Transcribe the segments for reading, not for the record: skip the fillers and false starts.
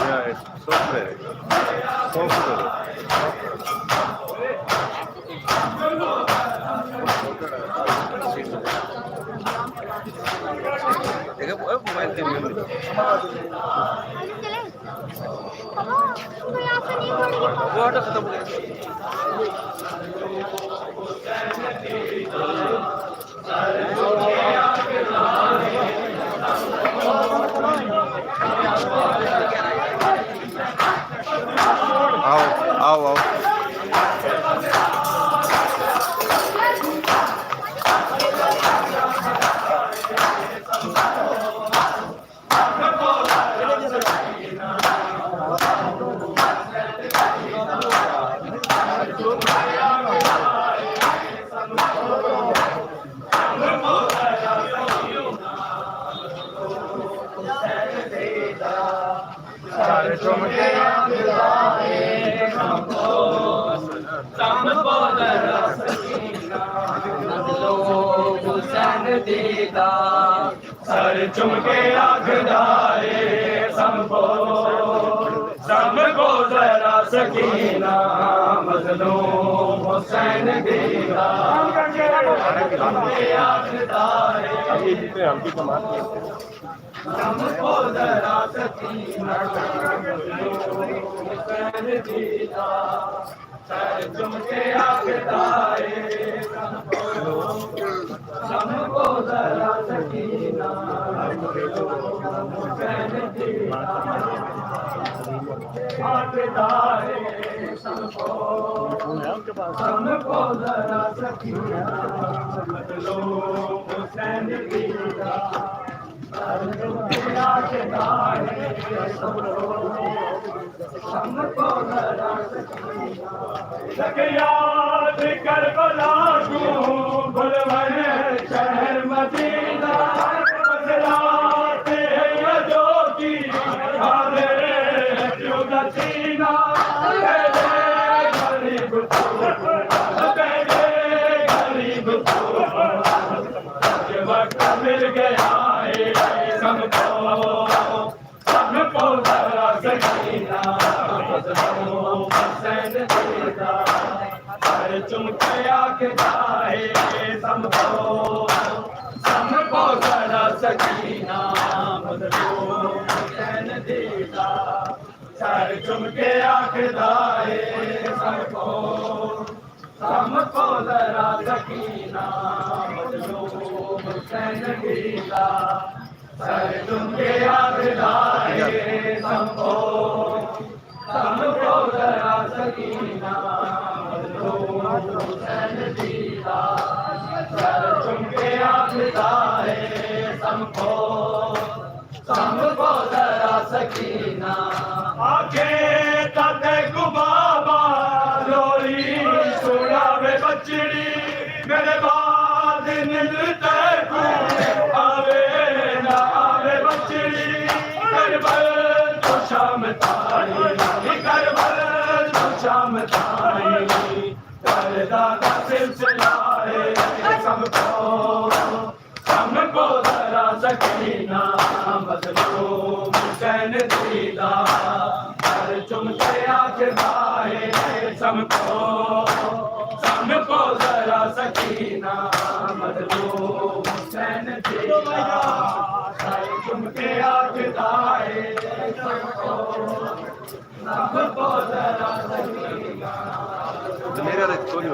Yeah, it's software. Software. Mobile के लिए वो ऑटो खत्म हो गया। आओ आओ सर चुमके आखदाए सबको जरा सकीना मजलूम हुसैन दीदा आखदाए सबको जरा सकीना हुसैन दीदा सर चुमके आखदाए सबको जरा सकीना हुसैन दीदा आखदाए सबको जरा सकीना हुसैन दीदा याद करबला को बुलवाए शहर मदीना बदलाते हैं जो की हाज़िर क्यों नसीना गरीब ये वक्त मिल गया है सबको जरा सकीना हुसैन दीदा सर चुमके आखदाए सबको जरा सकीना हुसैन दीदा सर चुमके आखदाए सबको जरा सकीना हुसैन दीदा सर चुमके आखदाए सबको जरा सकीना हुसैन दीदा सर चुमके आखदाए सबको जरा सकीना आगे तक गुबाबा लोरी सुनावे बचड़ी मेरे बाद निलते आवे ना आवे बचड़ी करबल तो शाम ताई करबल तो शाम ताई करदा का सिलसिला है सबको जरा सकीना मजलूम हुसैन दीदा सर चुमके आखदाए सबको जरा सकीना मजलूम हुसैन दीदा सर चुमके आखदाए सबको जरा सकीना मेरे वाले कोई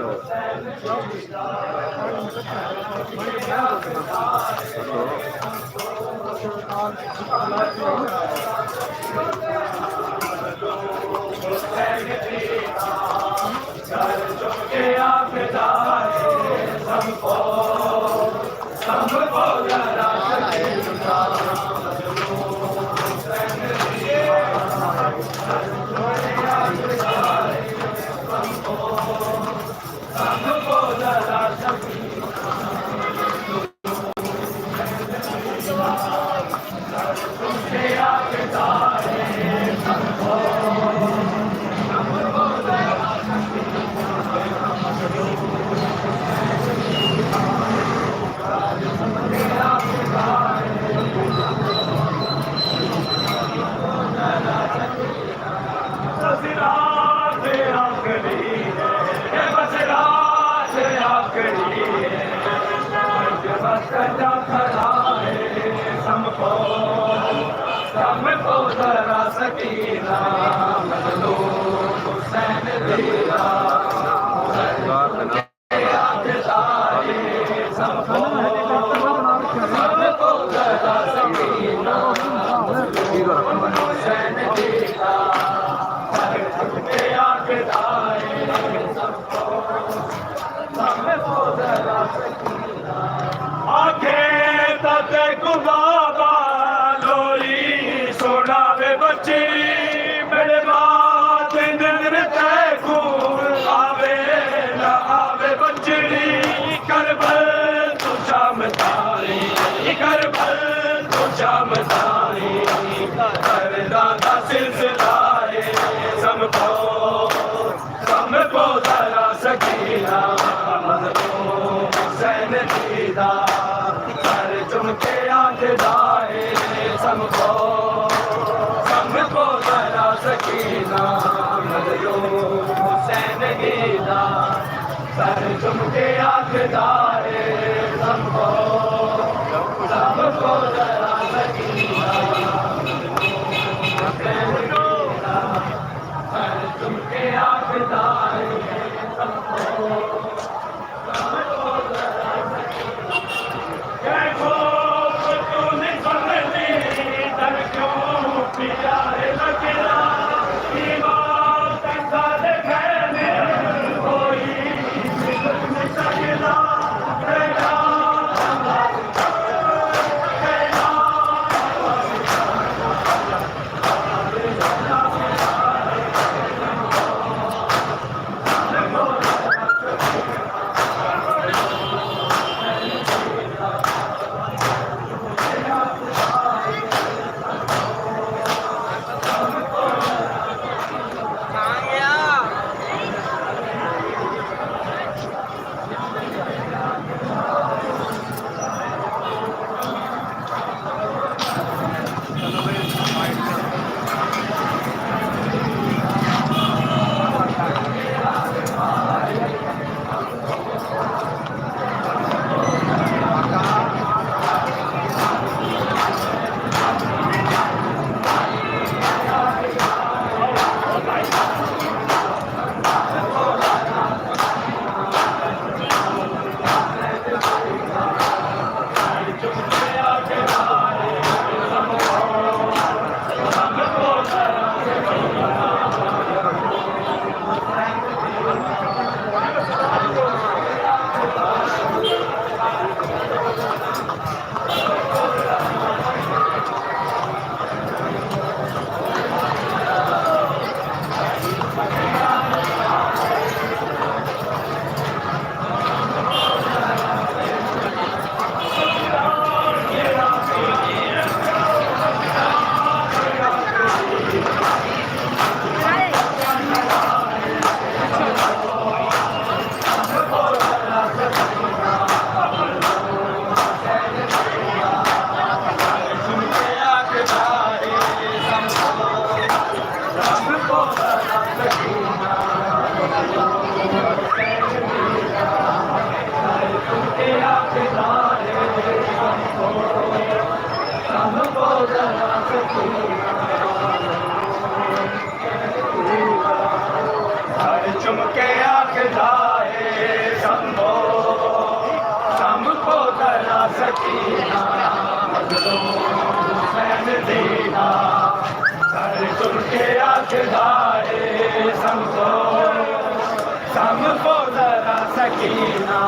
नहीं चुमके आके जाए संभो हमको जरा सकीना हुसैन दीना सर तुम के आख जाए संभो हमको जरा सकीना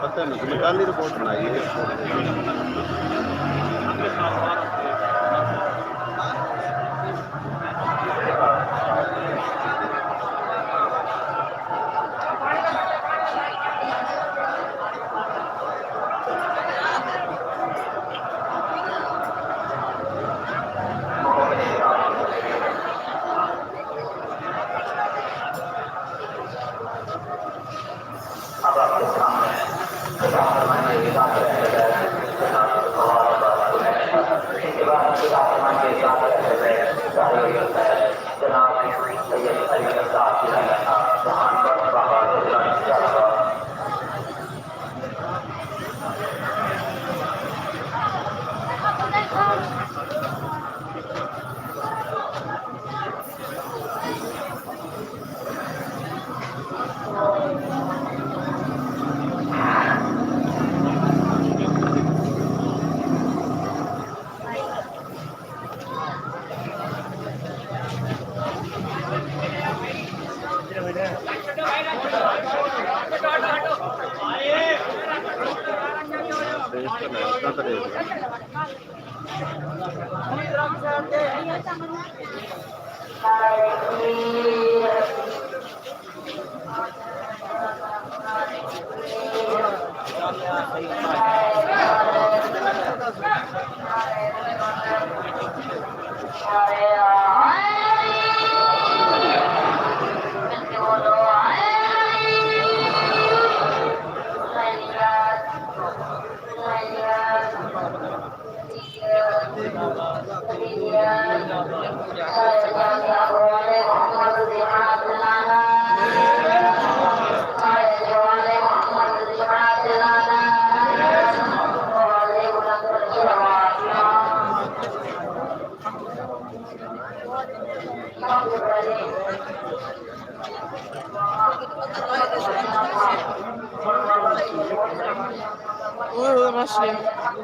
पता नहीं तुम्हें कल ही रिपोर्ट बनाई है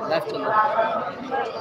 Left to the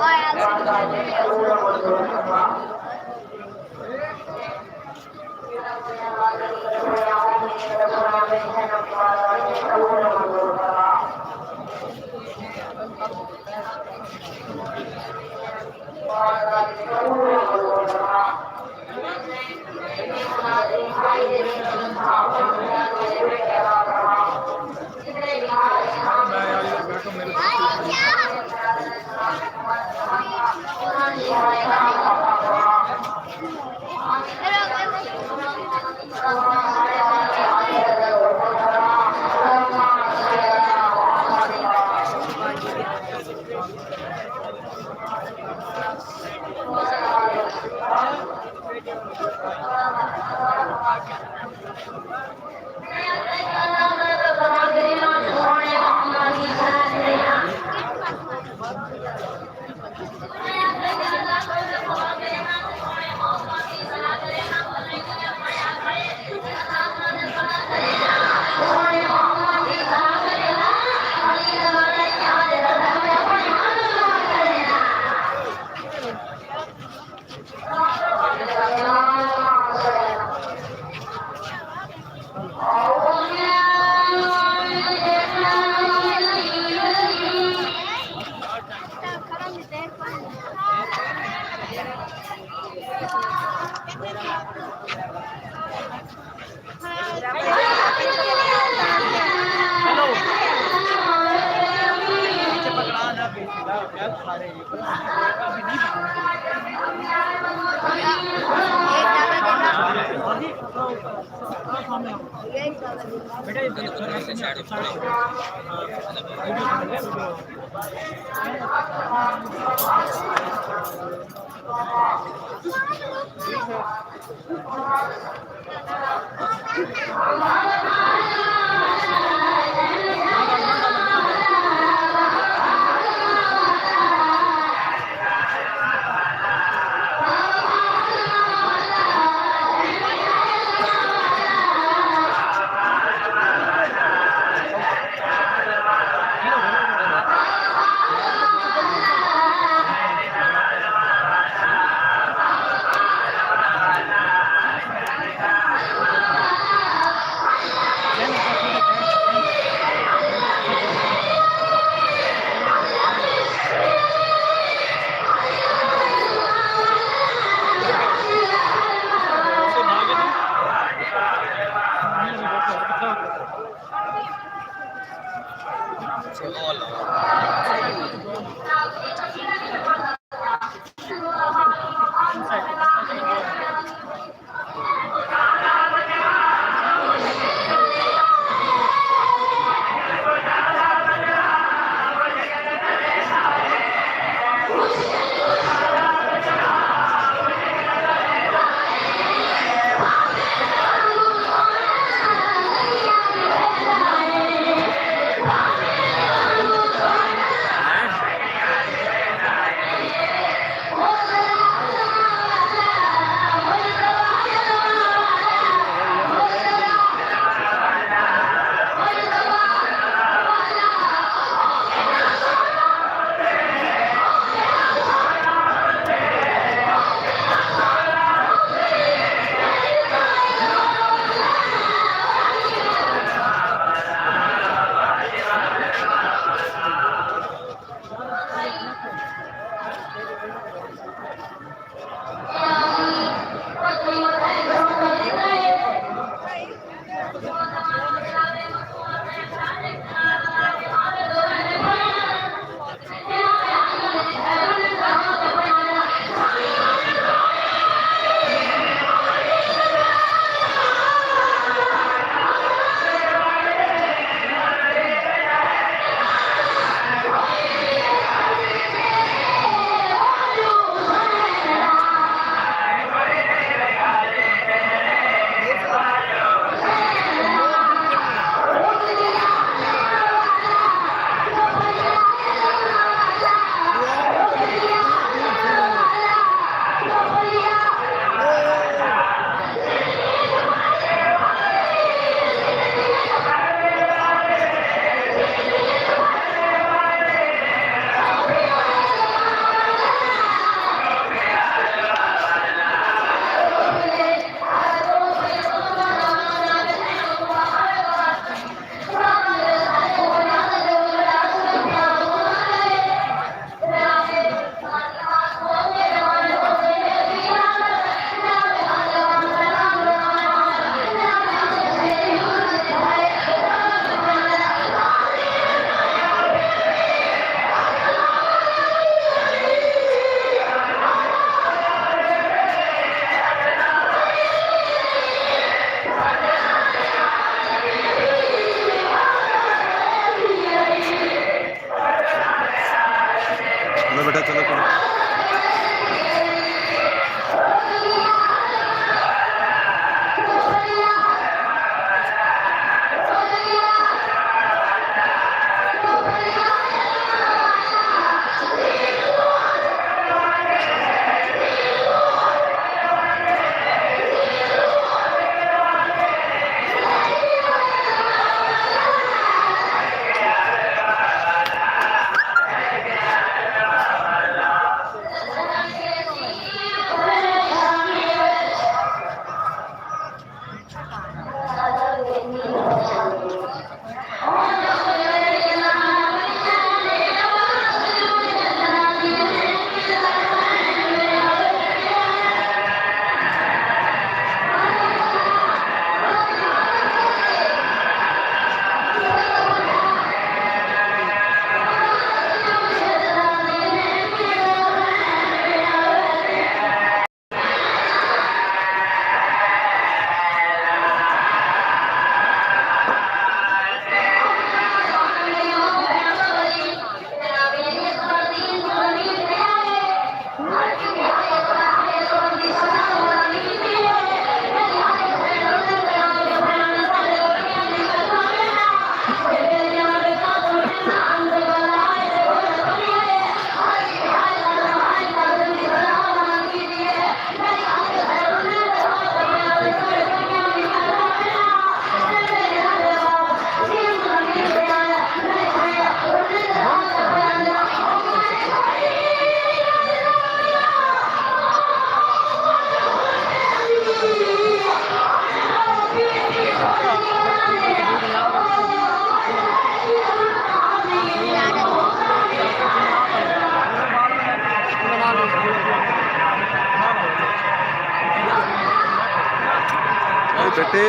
चट्टी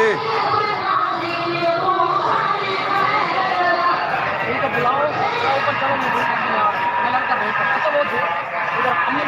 उनको बुलाओ ऊपर चलो मैं लड़का रोड पर अच्छा वो थे उधर अमीर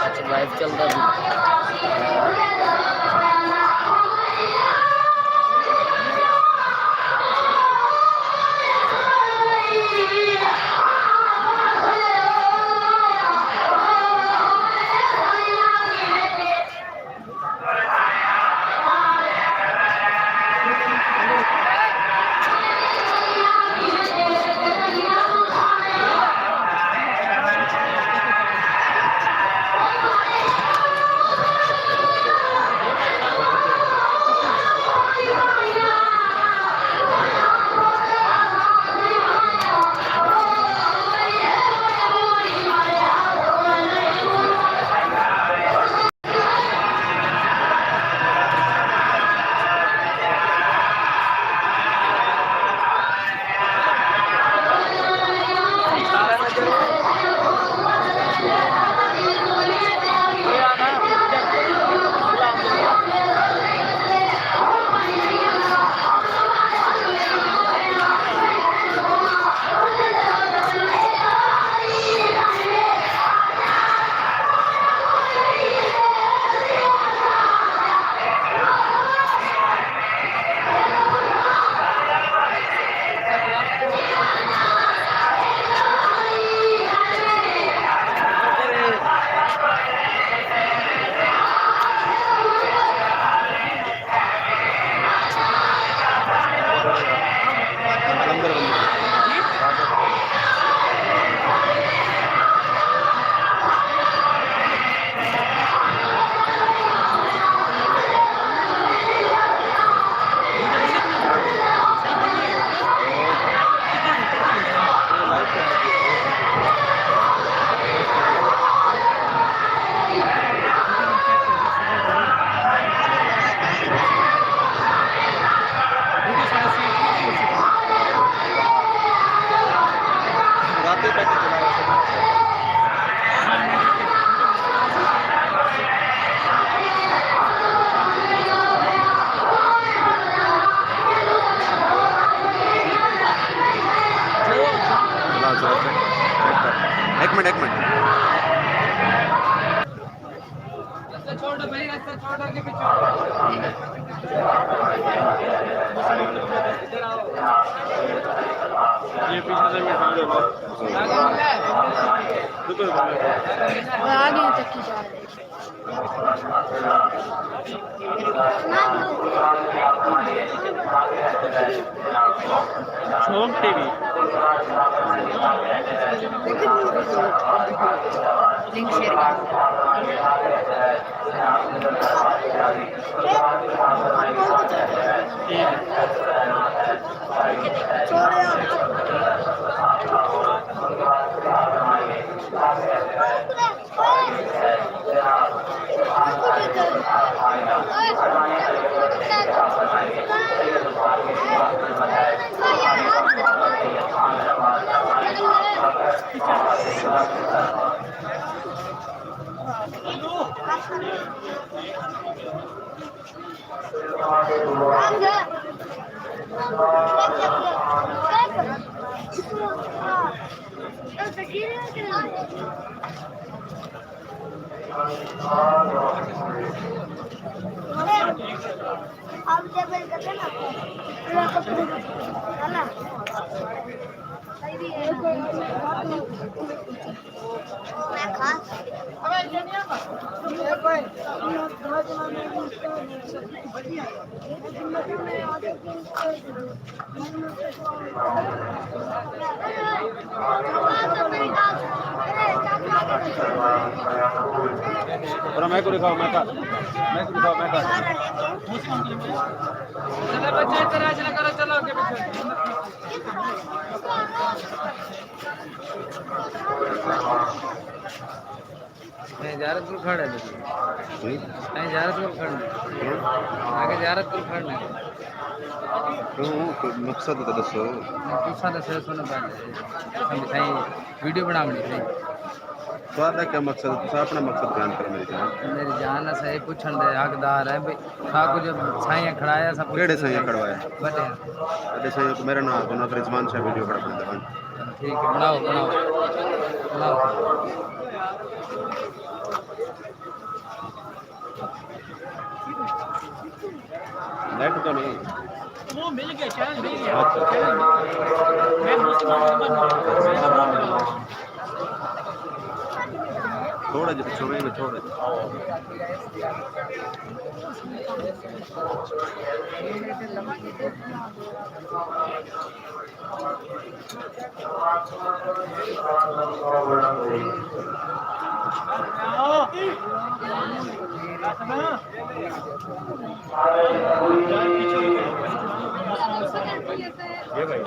छोटे लाइव चल रहा है एक मिनट छोड़ भाई रास्ता छोड़ के पीछे ये पीछे से मैं डाल दूंगा आ गए तक की जा रही home TV link share Thank you. आप जब करते ना है ना सही भी है मैं खा अबे ये नहीं आता ये कोई और मैं को दिखाओ मैं का चलो बच्चे तेरा चला करो चलो आगे पीछे नहीं ज़्यारत को खड़े नहीं ज़्यारत को खड़े आगे ज़्यारत को खड़े मकसद तो दसो दूसरा दस सुनो पहले हम सही वीडियो बनावनी सही ਤੁਹਾਡਾ ਕੀ ਮਕਸਦ ਤੁਸੀਂ ਆਪਣਾ ਮਕਸਦ ਬਿਆਨ ਕਰੋ मेरी जान है सही पूछन दे हकदार है भाई सब कुछ साइयां खड़ाया सब ਕਿਹੜੇ ਸਾਈਆਂ ਖੜਵਾਇਆ बटे ਅਦੇ ਸਾਈਆਂ ਕੋ ਮੇਰਾ ਨਾਮ ਕੋਨਾ ਰਿਜ਼ਵਾਨ ਸ਼ਾਹ ਵੀਡੀਓ ਬੜਾ ਬਣਦਾ ਹਾਂ ठीक है बनाओ नेट तो नहीं वो मिल गया चैनल मिल गया मैं दूसरा नंबर थोड़ा जिहा पिछो में थोड़ा ये भाई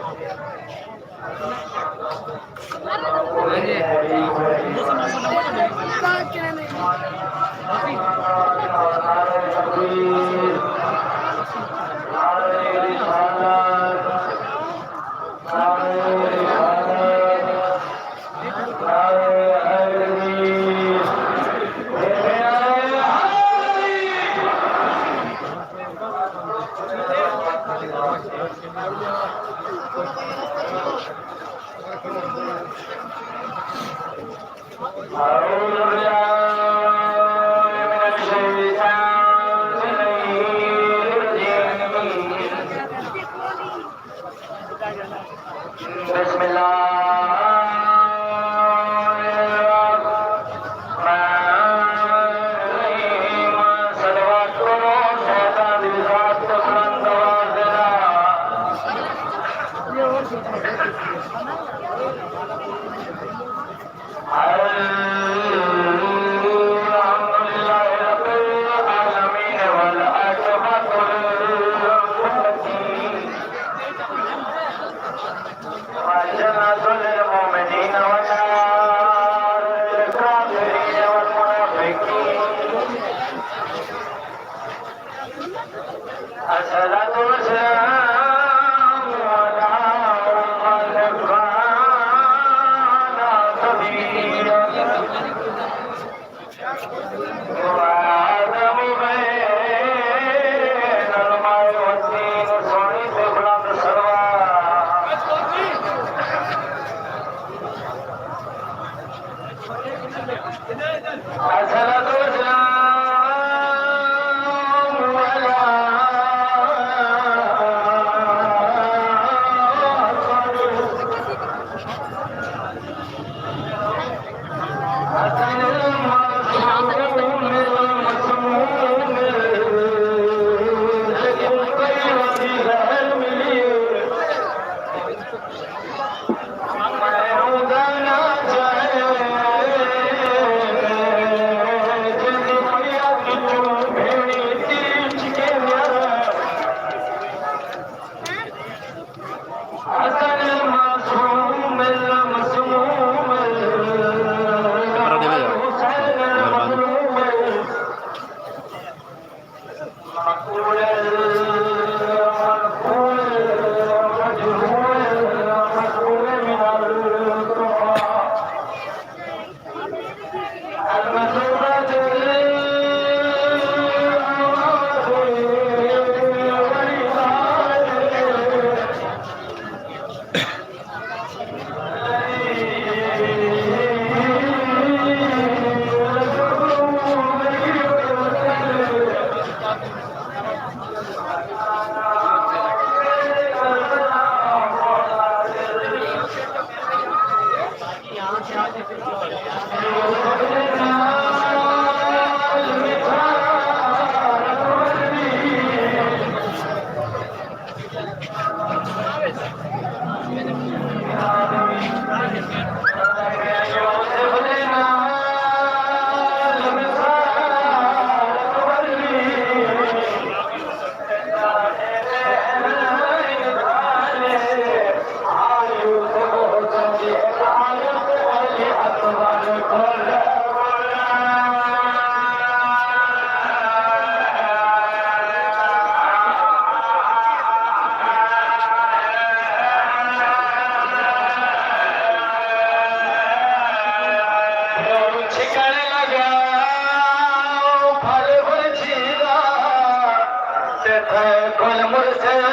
मुर्सिल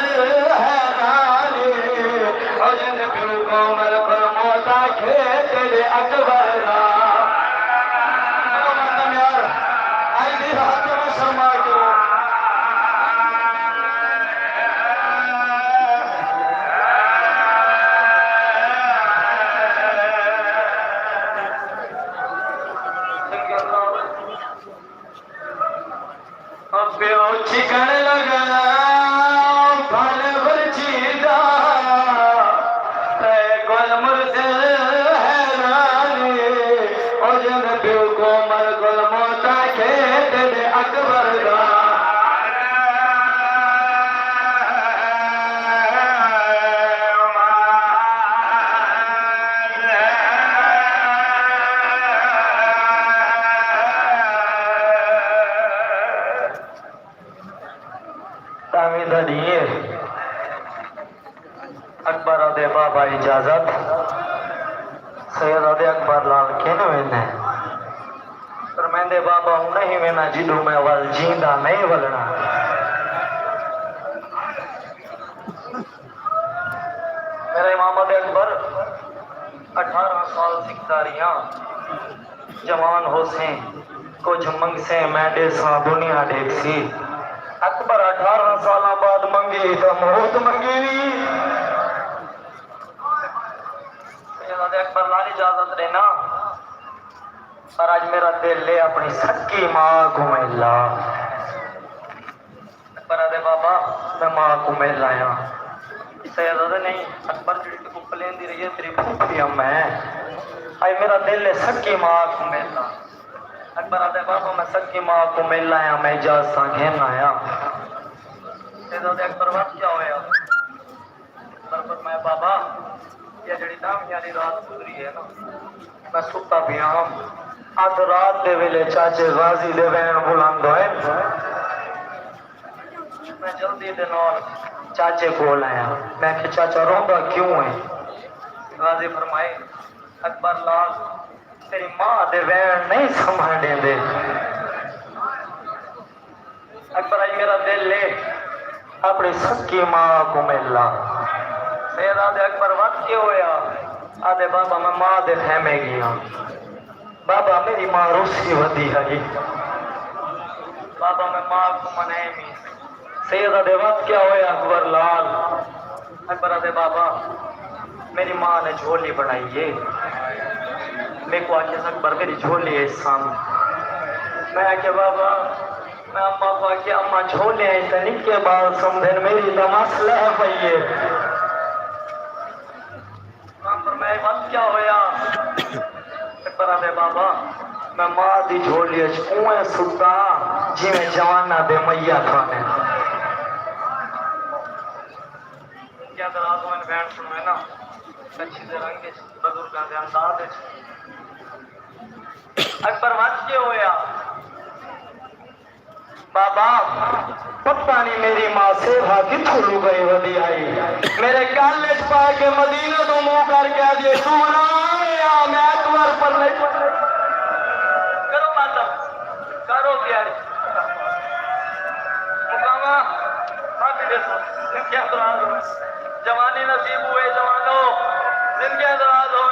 हैरानी और जिन फिर कोमल पर मोता खेत दे अकबर ना यार आई भी रात में शर्मा करो चिकन लगा फल बरचीदा गोल मुर्सिल हैरानी और जन प्यो कोमल गोल मोता खेत दे अकबर दा अकबर दे बाबा इजाजत सैयद अदे अकबर लाल किन वेने पर मैंने बाबा हूं नहीं वेना जिदू मैं वल जींदा नहीं वलना मेरे इमाम अदे अकबर 18 साल सिकदारियां जवान होसे कुछ मंगसे मैं देसा दुनिया देखसी अकबर 18 साल बाद मंगी तो मौत मंगी अकबर लाल इजाजत देना पर आज मेरा दिल ले अपनी सच्ची माँ को मिला अकबर आदे बाबा मैं माँ को मिल लाया सैयद नहीं अकबर जी को प्लेन दी रही है तेरी फूफी मैं आज मेरा दिल ले सच्ची माँ को मिला अकबर आदे बाबा मैं सच्ची माँ को मिल लाया मैं इजाजत घेन आया सैयद अकबर बात क्या होया पर मैं बाबा ये जड़ी नाम यानी रात गुजरी है ना मैं सुता भी अध रात दे वेले चाचे गाजी दे वैन बुलंद होए मैं जल्दी दे नाल चाचे कोल आया मैं कि चाचा रोंदा क्यों है गाजी फरमाए अकबर लाल तेरी मां दे वैन नहीं संभाल देंदे अकबर आई मेरा दिल ले अपनी सच्ची मां को मिला आदे अकबर वक्त क्यों होया आदे बाबा मैं मां दे खेमे गया बाबा मेरी मां रूसी वधी है बाबा मैं मां को मनाए मी सैयद आदे वक्त क्या होया अकबर लाल अकबर आदे बाबा मेरी मां ने झोली बनाई है मेरे को आके अकबर मेरी झोली है सामने मैं आके बाबा मैं अम्मा को आके अम्मा झोले आई तो निके बाल समझे मेरी तो मसला है भैया मैं वक्त क्या होया पर आदे बाबा मैं मां दी झोली कुएं सुता जिवें जवाना दे मैया खाने क्या दराज में बैंड सुनवे ना अच्छी दे रंग बुजुर्गां दे अंदाज अकबर वक्त क्या होया बाबा पता नहीं मेरी मां सेवा किथों लू गई वधी आई मेरे कॉलेज पा के मदीना तो मुंह करके आ दिए सोना मैं अकबर पर नहीं करो मातम करो तैयारी मुकामा हाथी देखो क्या दराज जवानी नसीब हुए जवानों जिनके दराज हो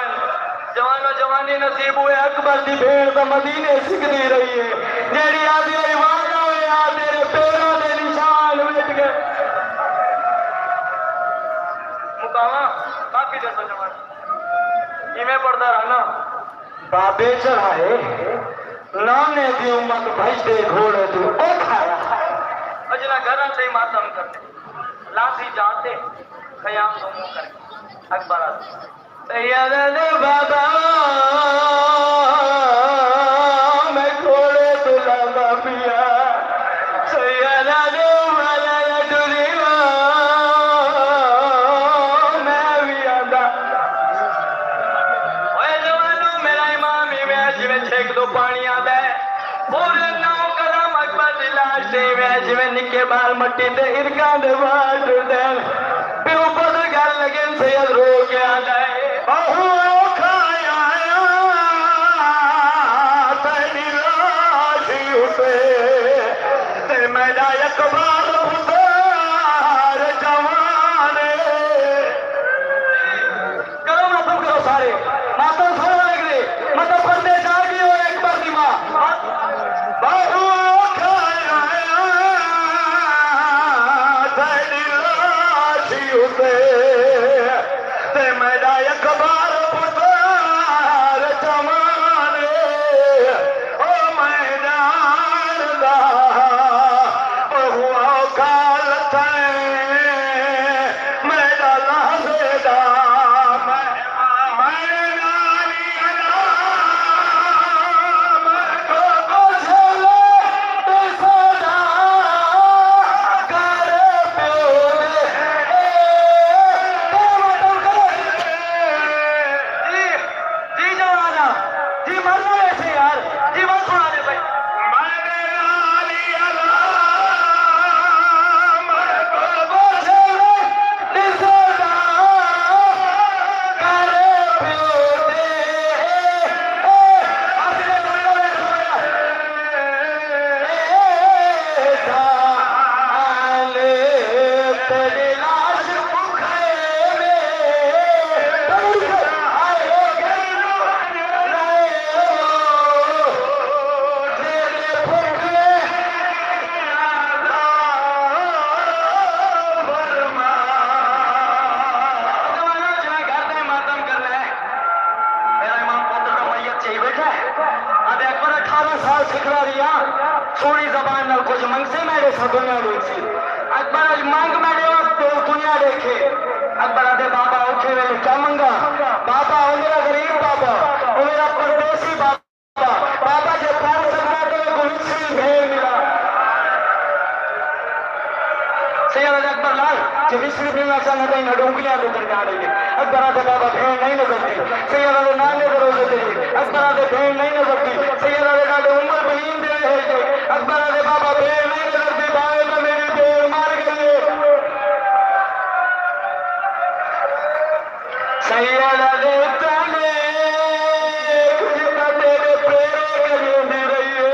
जवानों जवानी नसीब हुए अकबर की भेड़ तो मदीने सिकती रही है जेड़ी आदि तेरे पैरों के निशान मिट गए मुकामा काफी देर तो जवान इमें पढ़ता रहना बाबे चढ़ाए नाने की उम्मत भजते घोड़े तू ओ खाया अजना घर से मातम करते लाठी जाते खयाम तो मुंह करे अकबर याद बाबा मैं घोड़े तो लगा पिया जिवें निके बाल मट्टी दे इरका दे बाल दे प्यो पद गल लगे सैयद रो के आ जाए बहु खाया तेरी लाश उठे ते मेरा अकबर अब अकबर 18 साल सिखला दिया सोनी जबान नाल कुछ मंगसे मेरे सा दुनिया देखी अकबर आज मांग मेरे तो दुनिया देखे अकबर आदे बाबा उठे वे क्या मंगा बाबा ओ मेरा गरीब बाबा ओ मेरा परदेसी बाबा बाबा जो कर सकता तो गुलसी भेड़ मिला सैयद अकबर लाल जब इसलिए भी मैं चाहता हूं नडुंगियां तो कर जा रही है अकबर आदे बाबा भेड़ नहीं नजरती सैयद आदे नाने करोगे तेरी अकबर आदे भेड़ नहीं नजरती सैयद आदे नाने उम्र बहीन दे है अकबर आदे बाबा भेड़ नहीं नजरती बाए में मेरी भेड़ मार गई सैयद आदे ताने कुछ तेरे प्रेरे करी रही है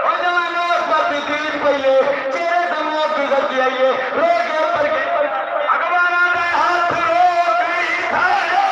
और जवानों पर भी गीत पहले चेहरे दमों की गलती आई है रोके पर अकबर आदे हाथ रोक नहीं था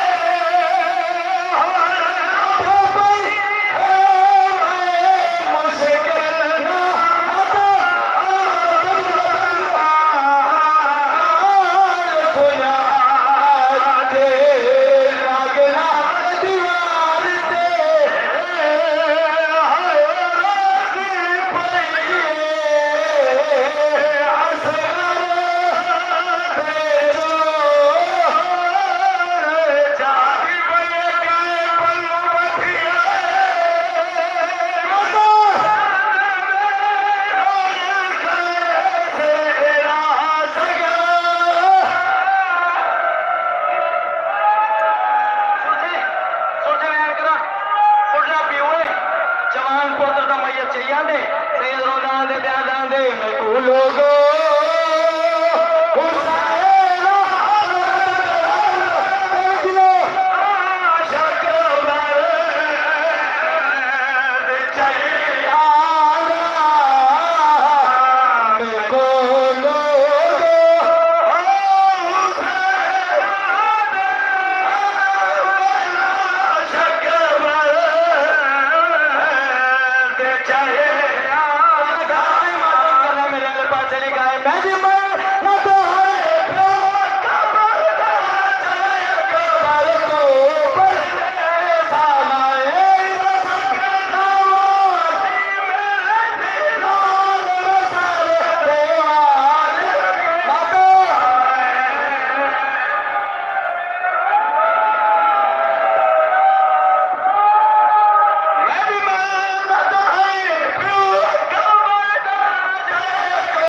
जवान पुत्र दा मैया चाहिए दे सैयद रोजान दे ब्याह दे मैं लोगो